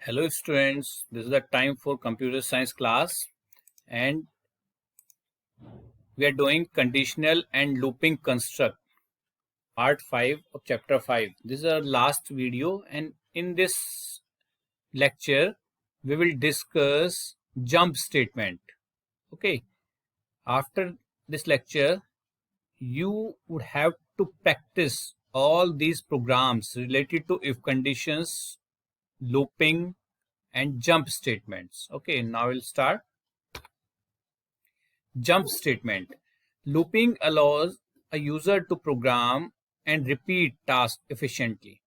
Hello students, this is the time for computer science class and we are doing conditional and looping construct part 5 of chapter 5. This is our last video and in this lecture we will discuss jump statement. Okay, after this lecture you would have to practice all these programs related to if conditions, looping and jump statements. Okay, now we'll start. Jump statement. Looping allows a user to program and repeat tasks efficiently.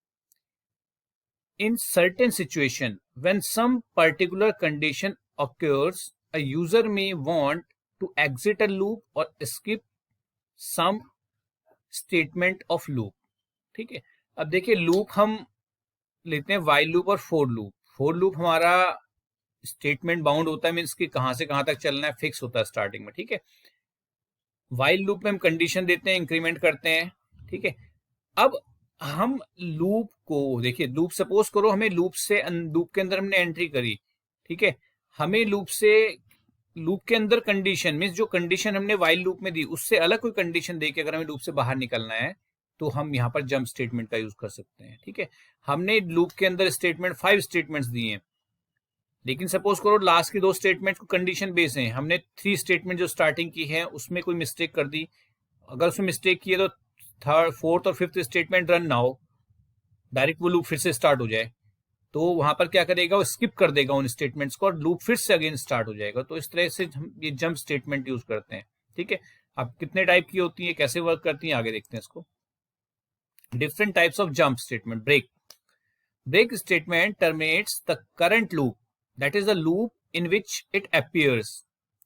In certain situations, when some particular condition occurs, a user may want to exit a loop or skip some statement of loop. ठीक है, अब देखिए loop हम लेते हैं while loop और for loop. for loop हमारा statement bound होता है, मीन्स कि कहां से कहां तक चलना है फिक्स होता है स्टार्टिंग में. ठीक है, वाइल लूप में हम कंडीशन देते हैं, इंक्रीमेंट करते हैं. ठीक है, अब हम लूप को देखिए, लूप सपोज करो हमें लूप के अंदर हमने एंट्री करी. ठीक है, हमें लूप के अंदर कंडीशन मीन्स जो कंडीशन हमने वाइल लूप में दी उससे अलग कोई कंडीशन दे के अगर हमें लूप से बाहर निकलना है तो हम यहाँ पर जंप स्टेटमेंट का यूज कर सकते हैं. ठीक है, हमने लूप के अंदर स्टेटमेंट 5 स्टेटमेंट्स दिए हैं, लेकिन सपोज करो लास्ट की 2 स्टेटमेंट को कंडीशन बेस हैं. हमने 3 स्टेटमेंट जो स्टार्टिंग की है उसमें कोई मिस्टेक कर दी. अगर उसमें मिस्टेक की है तो थर्ड, फोर्थ और फिफ्थ स्टेटमेंट रन ना हो, डायरेक्ट वो लूप फिर से स्टार्ट हो जाए, तो वहां पर क्या करेगा, वो स्किप कर देगा उन स्टेटमेंट्स को और लूप फिर से अगेन स्टार्ट हो जाएगा. तो इस तरह से हम ये जंप स्टेटमेंट यूज करते हैं. ठीक है, अब कितने टाइप की होती है, कैसे वर्क करती है, आगे देखते हैं इसको. Different types of jump statement. Break statement terminates the current loop, that is the loop in which it appears,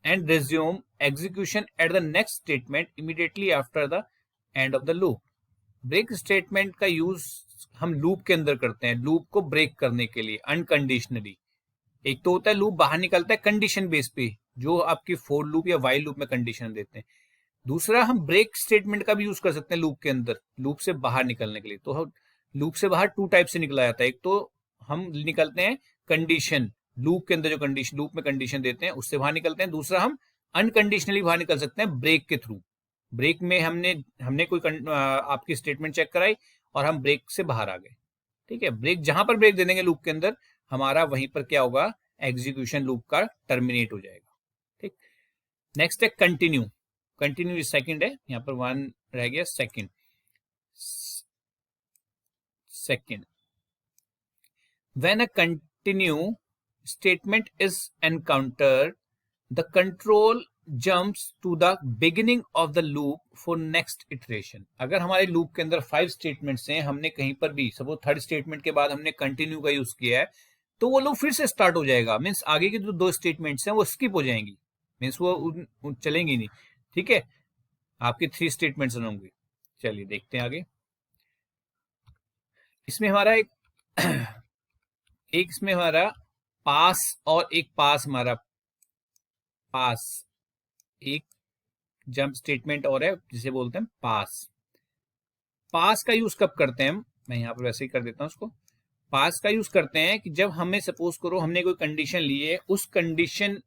and resume execution at the next statement immediately after the end of the loop. Break statement का use हम loop के अंदर करते हैं, loop को break करने के लिए अनकंडीशनली. एक तो होता है लूप बाहर निकलता है कंडीशन बेस पे, जो आपकी फोर लूप या वाइल लूप में कंडीशन देते हैं. दूसरा हम ब्रेक स्टेटमेंट का भी यूज कर सकते हैं लूप के अंदर, लूप से बाहर निकलने के लिए. तो लूप से बाहर 2 टाइप से निकला जाता है. एक तो हम निकलते हैं कंडीशन, लूप के अंदर जो कंडीशन लूप में कंडीशन देते हैं उससे बाहर निकलते हैं. दूसरा हम अनकंडीशनली बाहर निकल सकते हैं ब्रेक के थ्रू. ब्रेक में हमने कोई आपकी स्टेटमेंट चेक कराई और हम ब्रेक से बाहर आ गए. ठीक है, ब्रेक जहां पर ब्रेक दे देंगे लूप के अंदर, हमारा वहीं पर क्या होगा, एग्जीक्यूशन लूप का टर्मिनेट हो जाएगा. ठीक, नेक्स्ट है कंटिन्यू. कंटिन्यू सेकंड है, यहाँ पर 1 रह गया. Second when a continue statement is encountered, the control jumps to the beginning of the loop for next iteration. अगर हमारे लूप के अंदर 5 स्टेटमेंट्स हैं, हमने कहीं पर भी सपोज थर्ड स्टेटमेंट के बाद हमने कंटिन्यू का यूज किया है, तो वो लूप फिर से स्टार्ट हो जाएगा. मीन्स आगे की जो 2 स्टेटमेंट्स हैं वो स्किप हो जाएंगी, मीन्स वो चलेंगी नहीं. ठीक है, आपकी 3 स्टेटमेंट्स होंगी. चलिए देखते हैं आगे. इसमें हमारा एक इसमें हमारा पास और एक पास, हमारा पास एक जंप स्टेटमेंट और है जिसे बोलते हैं पास. पास का यूज कब करते हैं हम, मैं यहां पर वैसे ही कर देता हूं उसको. पास का यूज करते हैं कि जब हमें सपोज करो हमने कोई कंडीशन ली है, उस कंडीशन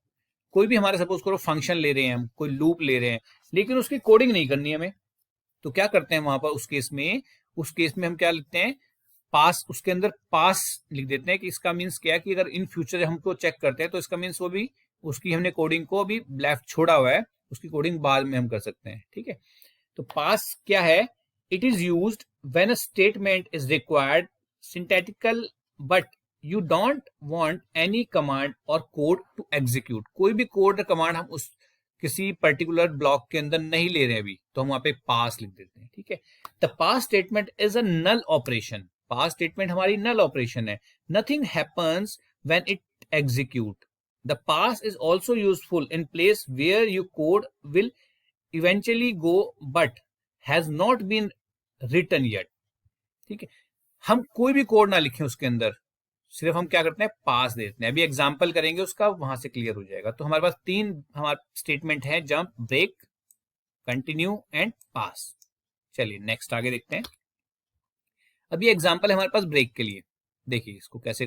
कोई भी हमारा सपोज करो फंक्शन ले रहे हैं हम, कोई लूप ले रहे हैं, लेकिन उसकी कोडिंग नहीं करनी है हमें, तो क्या करते हैं वहां पर उस केस में हम क्या लिखते हैं, पास. उसके अंदर पास लिख देते हैं कि इसका मीन्स क्या है कि अगर इन फ्यूचर हमको चेक करते हैं तो इसका मीन्स वो भी उसकी हमने कोडिंग को अभी लेफ्ट छोड़ा हुआ है, उसकी कोडिंग बाद में हम कर सकते हैं. ठीक है, तो पास क्या है, it is used when a statement is required synthetical but you don't want any command और कोड टू एग्जीक्यूट. कोई भी कोड और कमांड हम उस किसी पर्टिकुलर ब्लॉक के अंदर नहीं ले रहे हैं अभी, तो हम वहां पे पास लिख देते हैं. ठीक है, the pass statement is a null operation. Pass statement हमारी नल ऑपरेशन है. Nothing happens when it execute. The pass is also useful in place where you code will eventually go but has not been written yet. ठीक है, हम कोई भी code ना लिखें उसके अंदर, सिर्फ हम क्या करते हैं, पास देते हैं. अभी एग्जांपल करेंगे उसका, वहां से क्लियर हो जाएगा. तो हमारे पास 3 हमारा स्टेटमेंट है, जंप, ब्रेक, कंटिन्यू एंड पास. चलिए नेक्स्ट आगे देखते हैं. अभी एग्जांपल है हमारे पास ब्रेक के लिए, देखिए इसको कैसे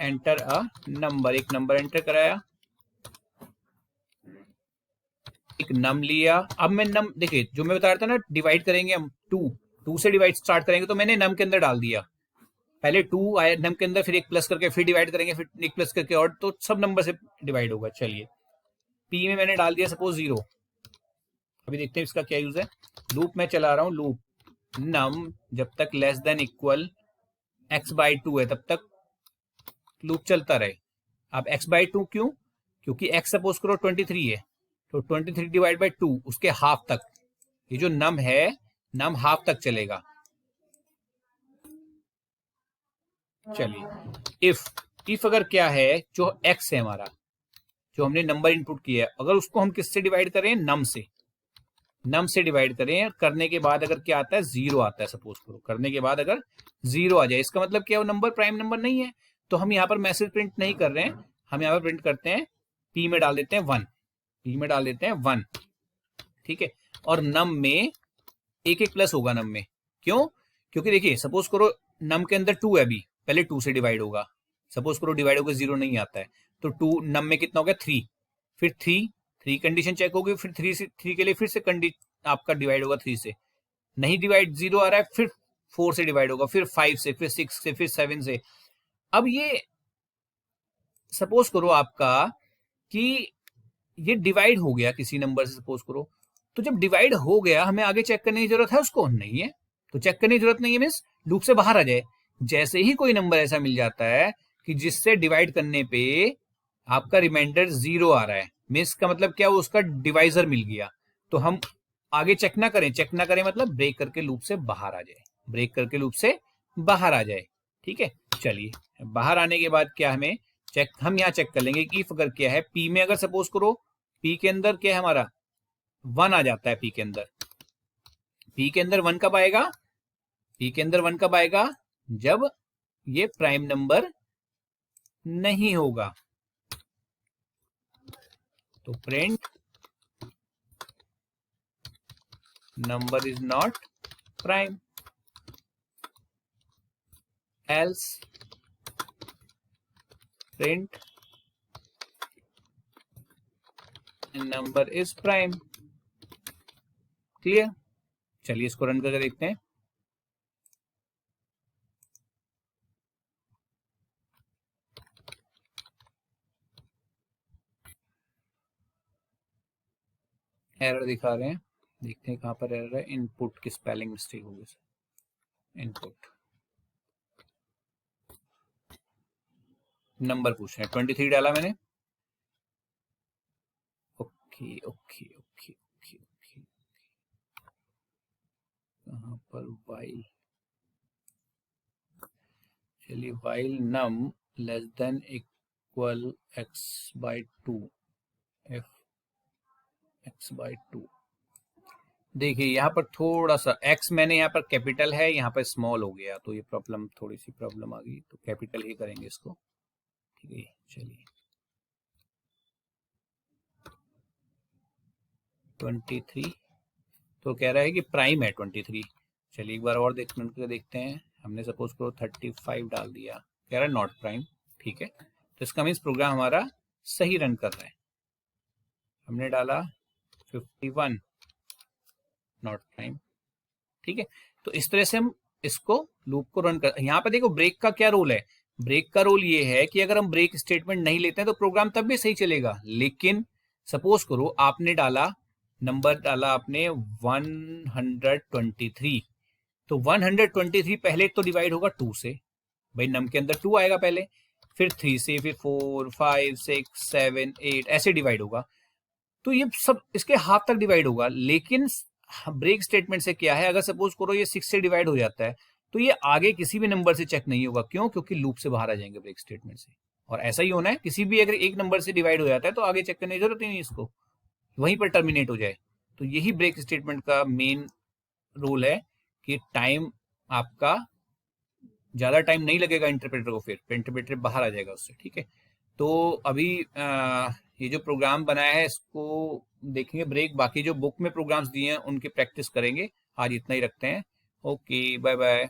एंटर अ नंबर, एक नंबर एंटर कराया, एक नम लिया। अब मैं नम, देखिए जो मैं बता रहा था ना, डिवाइड करेंगे हम, टू से डिवाइड स्टार्ट करेंगे, तो मैंने नम के अंदर डाल दिया, पहले 2 आया नम के अंदर, फिर एक प्लस करके फिर डिवाइड करेंगे, फिर एक प्लस करके, और तो सब नंबर से डिवाइड होगा। चलिए पी में मैंने डाल दिया सपोज 0। अभी देखते हैं इसका क्या यूज है। लूप में चला रहा हूं, लूप नम जब तक लेस देन इक्वल x/2 है तब तक लूप चलता रहे। अब x/2 क्यों? क्योंकि x सपोज करो 23 है, तो 23 डिवाइड बाई 2 उसके हाफ तक, ये जो नम है नम हाफ तक चलेगा। चलिए इफ अगर क्या है, जो x है हमारा, जो हमने नंबर इनपुट किया है, अगर उसको हम किससे डिवाइड करें, नम से डिवाइड करें, करने के बाद अगर क्या आता है, 0 आता है सपोज करो, करने के बाद अगर 0 आ जाए, इसका मतलब क्या, वो नंबर प्राइम नंबर नहीं है। तो हम यहाँ पर मैसेज प्रिंट नहीं कर रहे हैं, हम यहाँ पर प्रिंट करते हैं, पी में डाल देते हैं 1, पी में डाल देते हैं 1, ठीक है। और नम में एक प्लस होगा नम में, क्यों? क्योंकि देखिए सपोज करो नम के अंदर 2 है, अभी पहले 2 से डिवाइड होगा, सपोज करो डिवाइड होकर 0 नहीं आता है, तो 2 नम में कितना हो गया, 3, फिर 3 कंडीशन चेक होगी, फिर 3 के लिए फिर से आपका डिवाइड होगा 3 से, नहीं डिवाइड 0 आ रहा है, फिर 4 से डिवाइड होगा, फिर 5 से, फिर 6 से, फिर 7 से। अब ये सपोज करो आपका कि ये डिवाइड हो गया किसी नंबर से सपोज करो, तो जब डिवाइड हो गया हमें आगे चेक करने की जरूरत है उसको नहीं है, तो चेक करने की जरूरत नहीं है, मीन्स लूप से बाहर आ जाए। जैसे ही कोई नंबर ऐसा मिल जाता है कि जिससे डिवाइड करने पे आपका रिमाइंडर 0 आ रहा है, मीन्स का मतलब क्या, वो उसका डिवाइजर मिल गया, तो हम आगे चेक ना करें मतलब ब्रेक करके लूप से बाहर आ जाए, ब्रेक करके लूप से बाहर आ जाए, ठीक है। चलिए बाहर आने के बाद क्या हमें चेक, हम यहाँ चेक कर लेंगे कि इफ अगर क्या है, पी में अगर सपोज करो, पी के अंदर क्या है हमारा 1 आ जाता है, पी के अंदर 1 कब आएगा, पी के अंदर 1 कब आएगा, जब ये प्राइम नंबर नहीं होगा, तो print number is not prime, else print number is prime. Clear? चलिए इसको रन करके देखते हैं। एरर दिखा रहे हैं, देखते हैं कहां पर एरर है, इनपुट की स्पेलिंग मिस्टेक हो गई, इनपुट नंबर पूछ रहे हैं, 23 डाला मैंने, okay okay okay okay okay, कहां पर वाइल, चलिए while num less than equal x/2, f x/2, देखिए यहाँ पर थोड़ा सा x मैंने यहाँ पर कैपिटल है, यहाँ पर स्मॉल हो गया, तो ये प्रॉब्लम, थोड़ी सी प्रॉब्लम आ गई, तो कैपिटल ही करेंगे इसको, ठीक है। चलिए 23, तो कह रहा है कि प्राइम है 23। चलिए एक बार और देखते हैं, हमने सपोज करो 35 डाल दिया, कह रहा है नॉट प्राइम, ठीक है। तो इसका मीन्स प्रोग्राम हमारा सही रन कर रहा है, हमने डाला 51 नॉट प्राइम, ठीक है। तो इस तरह से हम इसको लूप को रन कर, यहाँ पे देखो ब्रेक का क्या रोल है, ब्रेक का रोल ये है कि अगर हम ब्रेक स्टेटमेंट नहीं लेते हैं तो प्रोग्राम तब भी सही चलेगा, लेकिन सपोज करो आपने डाला, नंबर डाला आपने 123, तो 123 पहले तो डिवाइड होगा 2 से, भाई नम के अंदर 2 आएगा पहले, फिर 3 से, फिर 4 5 6 7 8 ऐसे डिवाइड होगा, तो ये सब इसके हाफ तक डिवाइड होगा। लेकिन ब्रेक स्टेटमेंट से क्या है, अगर सपोज करो ये 6 से डिवाइड हो जाता है, तो ये आगे किसी भी नंबर से चेक नहीं होगा, क्यों? क्योंकि लूप से बाहर आ जाएंगे ब्रेक स्टेटमेंट से, और ऐसा ही होना है, किसी भी अगर एक नंबर से डिवाइड हो जाता है तो आगे चेक करने की जरूरत ही नहीं, इसको वहीं पर टर्मिनेट हो जाए। तो यही ब्रेक स्टेटमेंट का मेन रोल है कि टाइम आपका ज्यादा टाइम नहीं लगेगा इंटरप्रेटर को, फिर इंटरप्रेटर बाहर आ जाएगा उससे, ठीक है। तो अभी ये जो प्रोग्राम बनाया है इसको देखेंगे ब्रेक, बाकी जो बुक में प्रोग्राम्स दिए हैं उनकी प्रैक्टिस करेंगे। आज इतना ही रखते हैं, ओके बाय बाय।